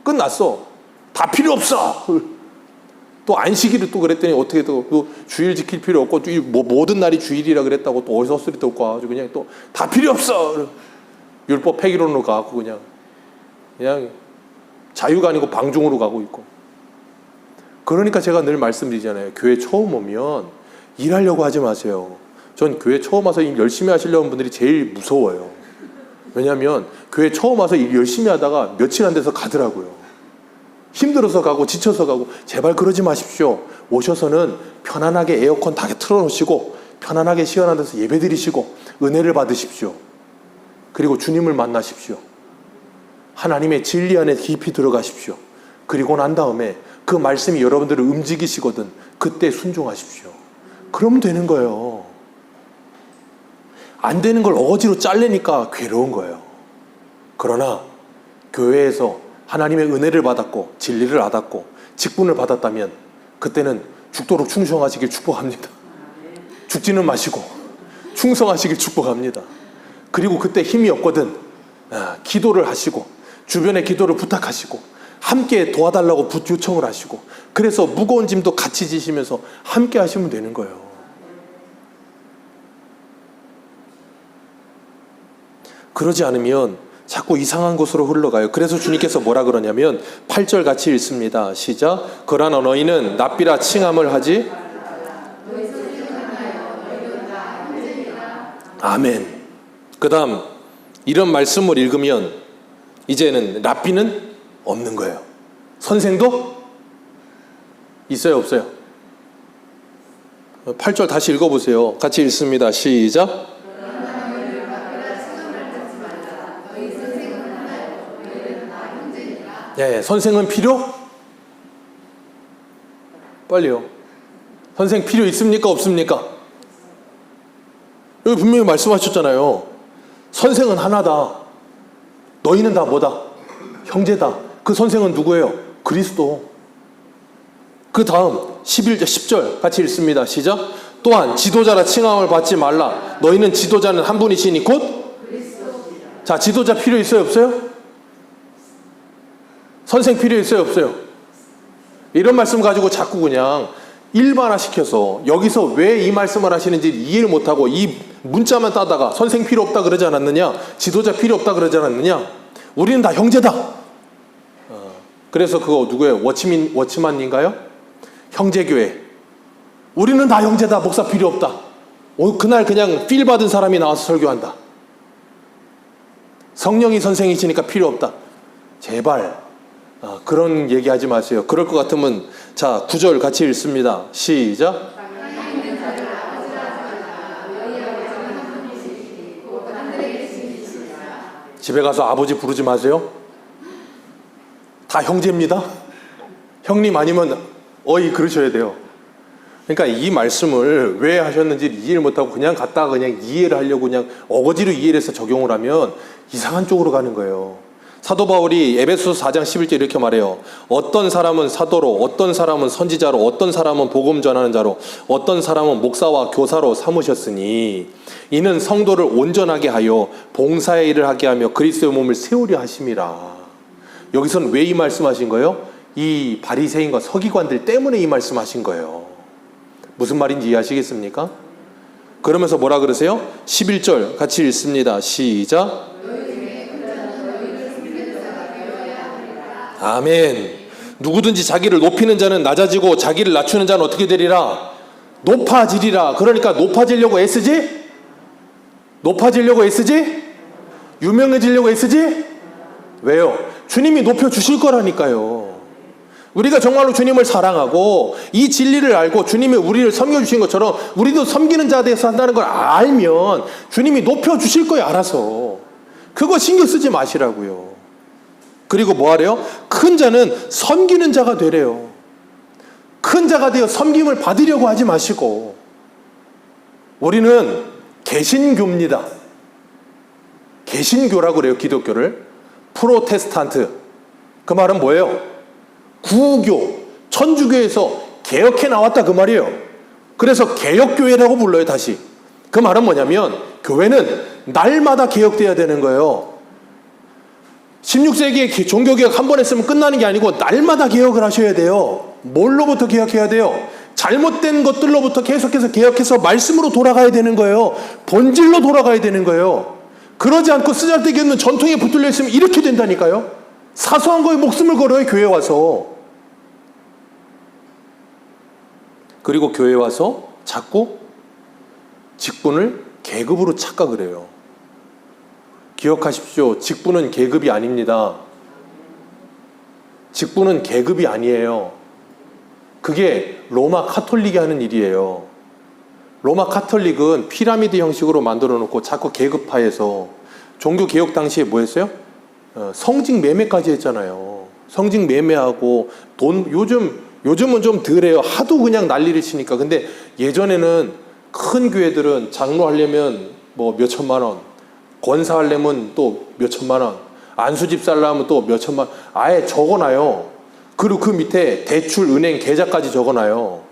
끝났어. 다 필요 없어. 또 안식일을 또 그랬더니 어떻게 또 주일 지킬 필요 없고 모든 날이 주일이라 그랬다고 또 어디서 소리 듣고 와가지고 그냥 또 다 필요 없어. 율법 폐기론으로 가고 그냥 자유가 아니고 방종으로 가고 있고. 그러니까 제가 늘 말씀드리잖아요. 교회 처음 오면 일하려고 하지 마세요. 전 교회 처음 와서 일 열심히 하시려는 분들이 제일 무서워요. 왜냐하면 교회 처음 와서 일 열심히 하다가 며칠 안 돼서 가더라고요. 힘들어서 가고 지쳐서 가고. 제발 그러지 마십시오. 오셔서는 편안하게 에어컨 다 틀어놓으시고 편안하게 시원한 데서 예배 드리시고 은혜를 받으십시오. 그리고 주님을 만나십시오. 하나님의 진리 안에 깊이 들어가십시오. 그리고 난 다음에 그 말씀이 여러분들을 움직이시거든 그때 순종하십시오. 그러면 되는 거예요. 안 되는 걸 억지로 짜내니까 괴로운 거예요. 그러나 교회에서 하나님의 은혜를 받았고 진리를 알았고 직분을 받았다면 그때는 죽도록 충성하시길 축복합니다. 죽지는 마시고 충성하시길 축복합니다. 그리고 그때 힘이 없거든 기도를 하시고 주변에 기도를 부탁하시고 함께 도와달라고 요청을 하시고 그래서 무거운 짐도 같이 지시면서 함께 하시면 되는 거예요. 그러지 않으면 자꾸 이상한 곳으로 흘러가요. 그래서 주님께서 뭐라 그러냐면 8절 같이 읽습니다. 시작. 그러나 너희는 납비라 칭함을 하지. 아멘. 그 다음 이런 말씀을 읽으면 이제는 랍비는 없는 거예요. 선생도 있어요, 없어요? 8절 다시 읽어보세요. 같이 읽습니다. 시작. 네, 선생은 필요? 빨리요. 선생 필요 있습니까? 없습니까? 여기 분명히 말씀하셨잖아요. 선생은 하나다. 너희는 다 뭐다? 형제다. 그 선생은 누구예요? 그리스도. 그 다음 11절 10절 같이 읽습니다. 시작. 또한 지도자라 칭함을 받지 말라. 너희는 지도자는 한 분이시니 곧 그리스도시라. 자, 지도자 필요 있어요, 없어요? 선생 필요 있어요, 없어요? 이런 말씀 가지고 자꾸 그냥 일반화시켜서 여기서 왜 이 말씀을 하시는지 이해를 못하고 이 문자만 따다가 선생 필요 없다 그러지 않았느냐? 지도자 필요 없다 그러지 않았느냐? 우리는 다 형제다. 그래서 그거 누구예요? 워치만인가요? 형제교회. 우리는 다 형제다. 목사 필요 없다. 그날 그냥 필 받은 사람이 나와서 설교한다. 성령이 선생이시니까 필요 없다. 제발 그런 얘기하지 마세요. 그럴 것 같으면 자 9절 같이 읽습니다. 시작. 집에 가서 아버지 부르지 마세요. 다 형제입니다. 형님 아니면 어이 그러셔야 돼요. 그러니까 이 말씀을 왜 하셨는지 이해를 못하고 그냥 갖다가 그냥 이해를 하려고 그냥 어거지로 이해를 해서 적용을 하면 이상한 쪽으로 가는 거예요. 사도 바울이 에베소서 4장 11절 이렇게 말해요. 어떤 사람은 사도로, 어떤 사람은 선지자로, 어떤 사람은 복음 전하는 자로, 어떤 사람은 목사와 교사로 삼으셨으니 이는 성도를 온전하게 하여 봉사의 일을 하게 하며 그리스도의 몸을 세우려 하심이라. 여기서는 왜 이 말씀하신 거예요? 이 바리새인과 서기관들 때문에 이 말씀하신 거예요. 무슨 말인지 이해하시겠습니까? 그러면서 뭐라 그러세요? 11절 같이 읽습니다. 시작. 아멘. 누구든지 자기를 높이는 자는 낮아지고 자기를 낮추는 자는 어떻게 되리라? 높아지리라. 그러니까 높아지려고 애쓰지? 높아지려고 애쓰지? 유명해지려고 애쓰지? 왜요? 주님이 높여주실 거라니까요. 우리가 정말로 주님을 사랑하고 이 진리를 알고 주님이 우리를 섬겨주신 것처럼 우리도 섬기는 자 돼서 한다는 걸 알면 주님이 높여주실 거예요. 알아서. 그거 신경 쓰지 마시라고요. 그리고 뭐 하래요? 큰 자는 섬기는 자가 되래요. 큰 자가 되어 섬김을 받으려고 하지 마시고. 우리는 개신교입니다. 개신교라고 그래요. 기독교를. 프로테스탄트. 그 말은 뭐예요? 구교, 천주교에서 개혁해 나왔다 그 말이에요. 그래서 개혁교회라고 불러요. 다시. 그 말은 뭐냐면 교회는 날마다 개혁돼야 되는 거예요. 16세기에 종교개혁 한 번 했으면 끝나는 게 아니고 날마다 개혁을 하셔야 돼요. 뭘로부터 개혁해야 돼요? 잘못된 것들로부터 계속해서 개혁해서 말씀으로 돌아가야 되는 거예요. 본질로 돌아가야 되는 거예요. 그러지 않고 쓰잘데기 없는 전통에 붙들려 있으면 이렇게 된다니까요. 사소한 거에 목숨을 걸어요. 교회 와서. 그리고 교회 와서 자꾸 직분을 계급으로 착각을 해요. 기억하십시오. 직분은 계급이 아닙니다. 직분은 계급이 아니에요. 그게 로마 카톨릭이 하는 일이에요. 로마 카톨릭은 피라미드 형식으로 만들어 놓고 자꾸 계급화해서 종교 개혁 당시에 뭐 했어요? 성직 매매까지 했잖아요. 성직 매매하고 돈 요즘은 좀 덜해요. 하도 그냥 난리를 치니까. 근데 예전에는 큰 교회들은 장로 하려면 뭐 몇 천만 원, 권사 하려면 또 몇 천만 원, 안수집 살려면 또 몇 천만 원, 아예 적어놔요. 그리고 그 밑에 대출, 은행, 계좌까지 적어놔요.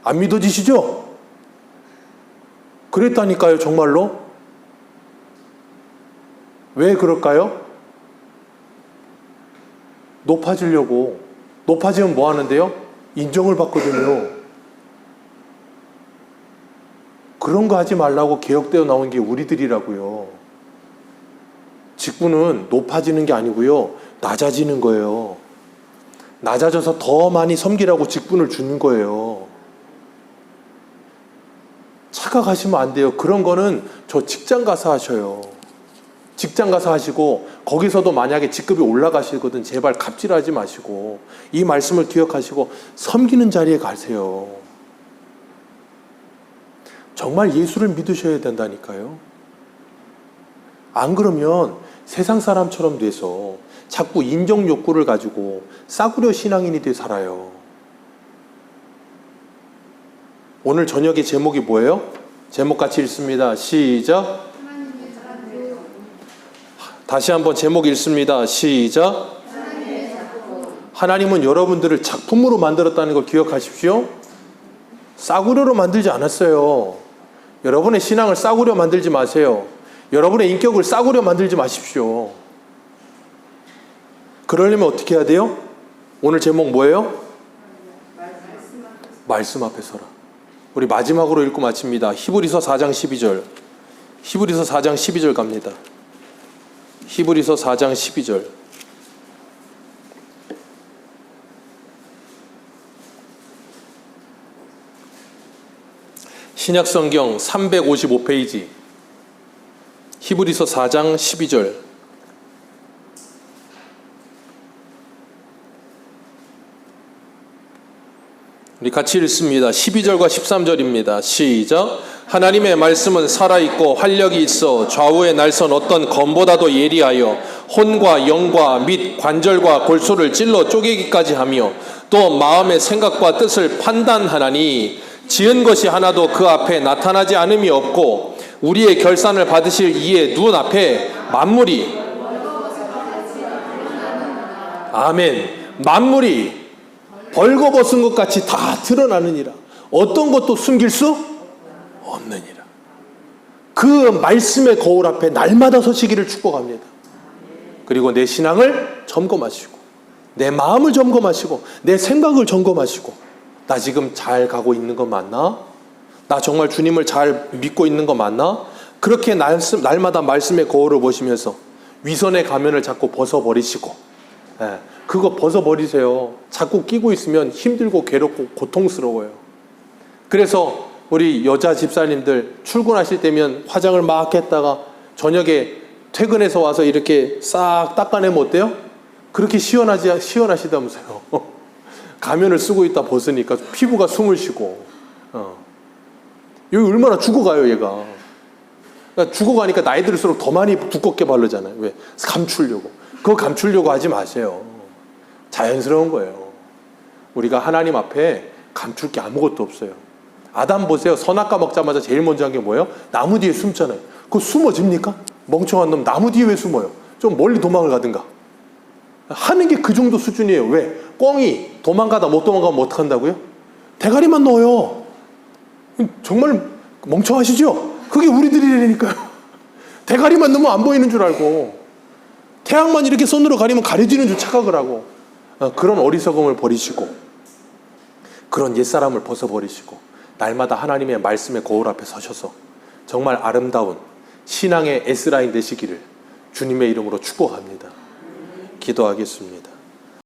안 믿어지시죠? 그랬다니까요, 정말로. 왜 그럴까요? 높아지려고. 높아지면 뭐 하는데요? 인정을 받거든요. 그런 거 하지 말라고 개혁되어 나온 게 우리들이라고요. 직분은 높아지는 게 아니고요, 낮아지는 거예요. 낮아져서 더 많이 섬기라고 직분을 주는 거예요. 착각하시면 안 돼요. 그런 거는 저 직장 가서 하셔요. 직장 가서 하시고, 거기서도 만약에 직급이 올라가시거든 제발 갑질하지 마시고 이 말씀을 기억하시고 섬기는 자리에 가세요. 정말 예수를 믿으셔야 된다니까요. 안 그러면 세상 사람처럼 돼서 자꾸 인정 욕구를 가지고 싸구려 신앙인이 돼 살아요. 오늘 저녁의 제목이 뭐예요? 제목 같이 읽습니다. 시작. 다시 한번 제목 읽습니다. 시작. 하나님은 여러분들을 작품으로 만들었다는 걸 기억하십시오. 싸구려로 만들지 않았어요. 여러분의 신앙을 싸구려 만들지 마세요. 여러분의 인격을 싸구려 만들지 마십시오. 그러려면 어떻게 해야 돼요? 오늘 제목 뭐예요? 말씀 앞에 서라. 우리 마지막으로 읽고 마칩니다. 히브리서 4장 12절. 히브리서 4장 12절 갑니다. 히브리서 4장 12절. 신약성경 355페이지. 히브리서 4장 12절. 우리 같이 읽습니다. 12절과 13절입니다. 시작. 하나님의 말씀은 살아있고 활력이 있어 좌우의 날선 어떤 검보다도 예리하여 혼과 영과 및 관절과 골수를 찔러 쪼개기까지 하며 또 마음의 생각과 뜻을 판단하나니 지은 것이 하나도 그 앞에 나타나지 않음이 없고 우리의 결산을 받으실 이의 눈 앞에 만물이, 아멘, 만물이 벌거벗은 것 같이 다 드러나느니라. 어떤 것도 숨길 수 없느니라. 그 말씀의 거울 앞에 날마다 서시기를 축복합니다. 그리고 내 신앙을 점검하시고 내 마음을 점검하시고 내 생각을 점검하시고 나 지금 잘 가고 있는 거 맞나? 나 정말 주님을 잘 믿고 있는 거 맞나? 그렇게 날마다 말씀의 거울을 보시면서 위선의 가면을 자꾸 벗어버리시고, 그거 벗어버리세요. 자꾸 끼고 있으면 힘들고 괴롭고 고통스러워요. 그래서 우리 여자 집사님들 출근하실 때면 화장을 막 했다가 저녁에 퇴근해서 와서 이렇게 싹 닦아내면 어때요? 그렇게 시원하시다면서요. 가면을 쓰고 있다 벗으니까 피부가 숨을 쉬고. 여기 얼마나 죽어가요, 얘가. 그러니까 죽어가니까 나이 들수록 더 많이 두껍게 바르잖아요. 왜? 감추려고. 그거 감추려고 하지 마세요. 자연스러운 거예요. 우리가 하나님 앞에 감출 게 아무것도 없어요. 아담 보세요. 선악과 먹자마자 제일 먼저 한 게 뭐예요? 나무 뒤에 숨잖아요. 그거 숨어집니까? 멍청한 놈 나무 뒤에 왜 숨어요? 좀 멀리 도망을 가든가. 하는 게 그 정도 수준이에요. 왜? 꿩이 도망가다 못 도망가면 어떡한다고요? 대가리만 넣어요. 정말 멍청하시죠? 그게 우리들이라니까요. 대가리만 넣으면 안 보이는 줄 알고 태양만 이렇게 손으로 가리면 가려지는 줄 착각을 하고, 그런 어리석음을 버리시고 그런 옛사람을 벗어버리시고 날마다 하나님의 말씀의 거울 앞에 서셔서 정말 아름다운 신앙의 S라인 되시기를 주님의 이름으로 축복합니다. 기도하겠습니다.